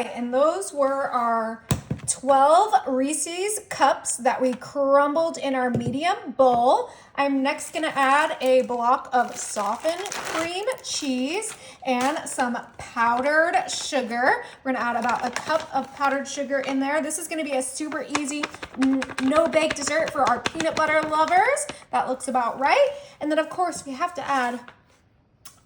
right, and those were our 12 Reese's cups that we crumbled in our medium bowl. I'm next gonna add a block of softened cream cheese and some powdered sugar. We're gonna add about a cup of powdered sugar in there. This is gonna be a super easy, no bake dessert for our peanut butter lovers. That looks about right. And then of course we have to add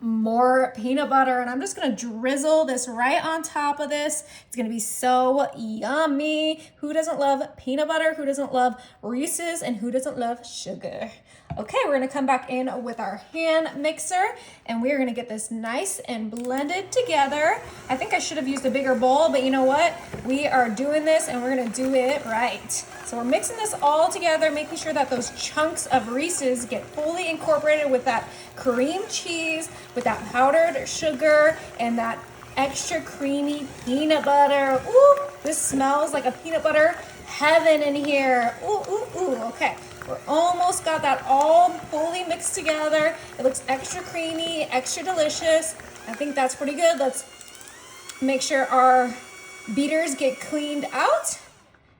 more peanut butter, and I'm just gonna drizzle this right on top of this. It's gonna be so yummy. Who doesn't love peanut butter? Who doesn't love Reese's? And who doesn't love sugar? Okay, we're gonna come back in with our hand mixer, and we're gonna get this nice and blended together. I think I should have used a bigger bowl, but you know what? We are doing this and we're gonna do it right. So we're mixing this all together, making sure that those chunks of Reese's get fully incorporated with that cream cheese, with that powdered sugar, and that extra creamy peanut butter. Ooh, this smells like a peanut butter heaven in here. Ooh, ooh, ooh, okay. We're almost got that all fully mixed together. It looks extra creamy, extra delicious. I think that's pretty good. Let's make sure our beaters get cleaned out,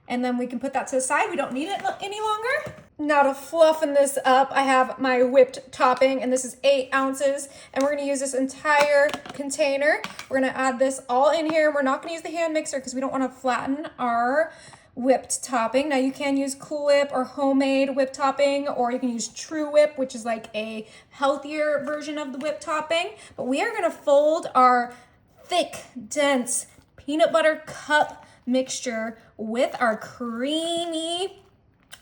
and then we can put that to the side. We don't need it any longer. Now to fluffen this up, I have my whipped topping, and this is 8 ounces, and we're gonna use this entire container. We're gonna add this all in here. We're not gonna use the hand mixer because we don't wanna flatten our whipped topping. Now you can use Cool Whip or homemade whipped topping, or you can use True Whip, which is like a healthier version of the whipped topping. But we are gonna fold our thick, dense peanut butter cup mixture with our creamy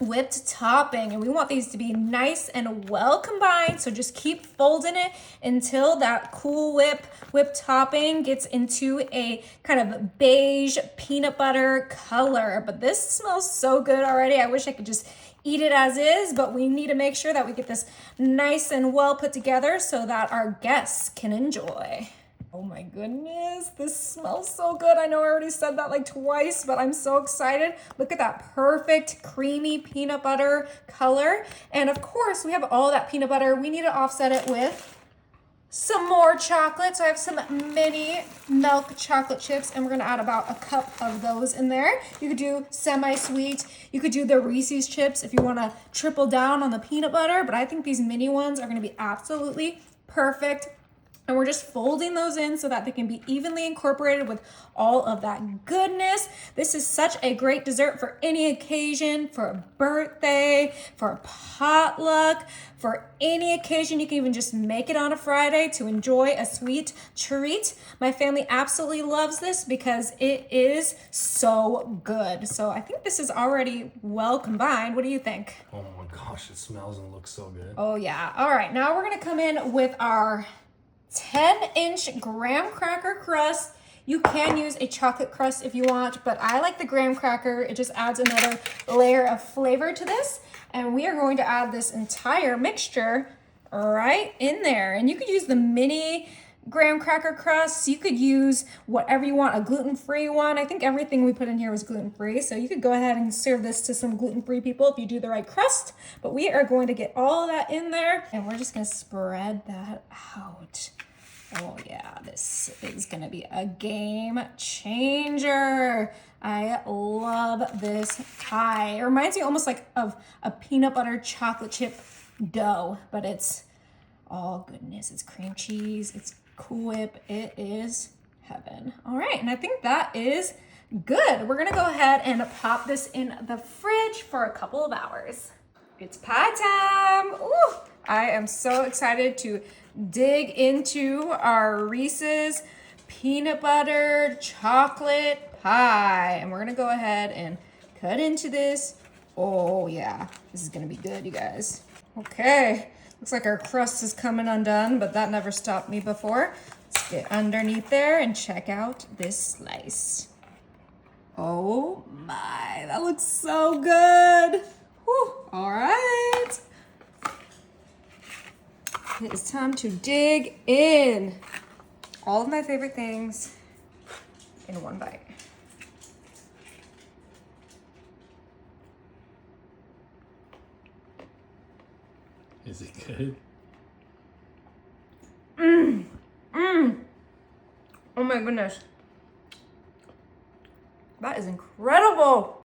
whipped topping, and we want these to be nice and well combined. So just keep folding it until that Cool Whip whipped topping gets into a kind of beige peanut butter color. But this smells so good already. I wish I could just eat it as is, but we need to make sure that we get this nice and well put together so that our guests can enjoy. Oh my goodness, this smells so good. I know I already said that like twice, but I'm so excited. Look at that perfect creamy peanut butter color. And of course, we have all that peanut butter. We need to offset it with some more chocolate. So I have some mini milk chocolate chips, and we're gonna add about a cup of those in there. You could do semi-sweet. You could do the Reese's chips if you wanna triple down on the peanut butter, but I think these mini ones are gonna be absolutely perfect. And we're just folding those in so that they can be evenly incorporated with all of that goodness. This is such a great dessert for any occasion, for a birthday, for a potluck, for any occasion. You can even just make it on a Friday to enjoy a sweet treat. My family absolutely loves this because it is so good. So I think this is already well combined. What do you think? Oh my gosh, it smells and looks so good. Oh yeah. All right, now we're gonna come in with our 10-inch graham cracker crust. You can use a chocolate crust if you want, but I like the graham cracker. It just adds another layer of flavor to this. And we are going to add this entire mixture right in there. And you could use the mini graham cracker crusts. You could use whatever you want, a gluten-free one. I think everything we put in here was gluten-free, so you could go ahead and serve this to some gluten-free people if you do the right crust. But we are going to get all that in there, and we're just gonna spread that out. Oh yeah, this is gonna be a game changer. I love this pie. It reminds me almost like of a peanut butter chocolate chip dough, but it's all goodness. It's cream cheese, it's Cool Whip, it is heaven. All right, and I think that is good. We're gonna go ahead and pop this in the fridge for a couple of hours. It's pie time. Ooh, I am so excited to dig into our Reese's peanut butter chocolate pie. And we're gonna go ahead and cut into this. Oh yeah, this is gonna be good, you guys. Okay, looks like our crust is coming undone, but that never stopped me before. Let's get underneath there and check out this slice. Oh my, that looks so good. Whew, all right. It is time to dig in. All of my favorite things in one bite. Is it good? Oh my goodness. That is incredible.